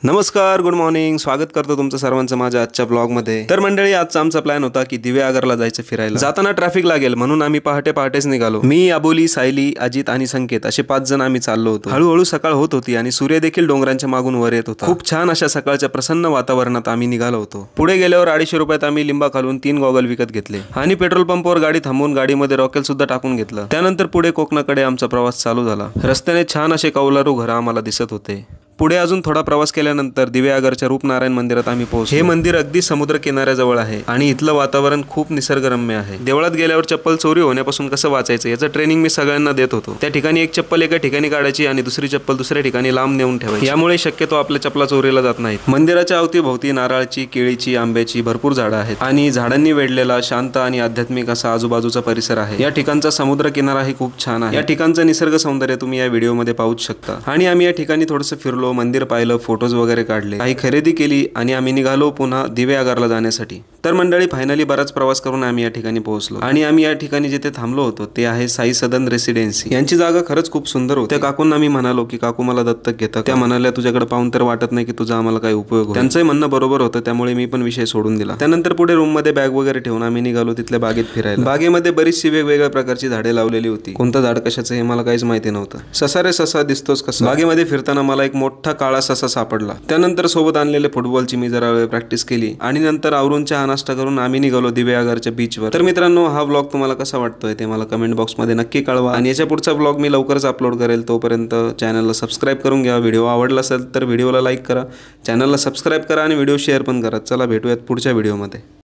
नमस्कार, good morning. स्वागत करतो तुमचं सर्वांचं माझ्या आजच्या ब्लॉगमध्ये. तर मंडळी, आजचा आमचा प्लॅन होता की दिवेआगरला जायचं फिरायला. जाताना ट्रॅफिक लागेल म्हणून आम्ही पहाटेच निघालो. मी, अबोली, सायली, अजित आणि संकेत असे 5 जण आम्ही चाललो होतो. हळूहळू सकाळ होत होती आणि सूर्य देखील डोंगरांच्या मागून वर येत होता. खूप छान अशा सकाळच्या प्रसन्न वातावरणात आम्ही निघालो होतो. पुढे गेल्यावर 250 रुपयात आम्ही लिंबा खालून 3 गॉगल विकत घेतले आणि पेट्रोल पंपावर गाडी थांबवून गाडीमध्ये रॉकेल सुद्धा टाकून घेतलं. त्यानंतर पुढे कोकणाकडे आमचा प्रवास चालू झाला. रस्त्याने छान असे कौलारू घरं आम्हाला दिसत होते. पुढे अजून थोडा प्रवास केल्यानंतर दिवेआगरच्या रूपनारायण मंदिरात आम्ही पोहोचलो. हे मंदिर अगदी समुद्र किनाऱ्याजवळ आहे आणि इथलं वातावरण खूप निसर्गरम्य आहे. देवळात गेल्यावर चप्पल चोरी होण्यापासून कसं वाचायचं याचं ट्रेनिंग मी सगळ्यांना देत होतो. त्या ठिकाणी एक चप्पल एका ठिकाणी काढायची आणि दुसरी चप्पल दुसऱ्या ठिकाणी लांब नेऊन ठेवायची. यामुळे शक्यतो आपल्या चपला चोरीला जात नाहीत. मंदिराच्या अवतीभोवती नारळाची, केळीची, आंब्याची भरपूर झाडं आहेत आणि झाडांनी वेढलेला शांत आणि आध्यात्मिक असा आजूबाजूचा परिसर आहे. या ठिकाणचा समुद्र किनाराही खूप छान आहे. या ठिकाणचं निसर्ग सौंदर्य तुम्ही या व्हिडिओमध्ये पाहूच शकता. आणि आम्ही या ठिकाणी थोडंसं फिरलो, मंदिर पाहिलं, फोटोज वगैरे काढले, काही खरेदी केली आणि आम्ही निघालो पुन्हा दिवेआगरला जाण्यासाठी. तर मंडळी, फायनली बराच प्रवास करून आम्ही या ठिकाणी पोहोचलो आणि आम्ही या ठिकाणी जिथे थांबलो होतो ते आहे साई सदन रेसिडेन्सी. यांची जागा खरंच खूप सुंदर होती. त्या काकूंना मी म्हणालो की काकू मला दत्तक घेतं. त्या म्हणाल्या तुझ्याकडे पाहून तर वाटत नाही की तुझा आम्हाला काही उपयोग होईल. त्यांचंही म्हणणं बरोबर होतं, त्यामुळे मी पण विषय सोडून दिला. त्यानंतर पुढे रूम मध्ये बॅग वगैरे ठेवून आम्ही निघालो तिथल्या बागेत फिरायला. बागेमध्ये बरीचशी वेगवेगळ्या प्रकारची झाडे लावलेली होती. कोणतं झाड कशाचं हे मला काहीच माहिती नव्हतं. ससा रे ससा दिसतोस कसा. बागेमध्ये फिरताना मला एक मोठा काळा ससा सापडला. त्यानंतर सोबत आणलेले फुटबॉलची मी जरा वेळ प्रॅक्टिस केली आणि नंतर आवरून चहा नाश्ता करून आम्ही निघालो दिवेआगरच्या बीचवर. तर मित्रांनो, हा व्लॉग तुम्हाला कसा वाटतोय ते मला कमेंट बॉक्समध्ये नक्की कळवा आणि याच्या पुढचा व्लॉग मी लवकरच अपलोड करेल. तोपर्यंत चॅनलला सबस्क्राईब करून घ्या. व्हिडिओ आवडला असेल तर व्हिडिओला लाईक करा, चॅनलला सबस्क्राईब करा आणि व्हिडिओ शेअर पण करा. चला भेटूयात पुढच्या व्हिडिओमध्ये.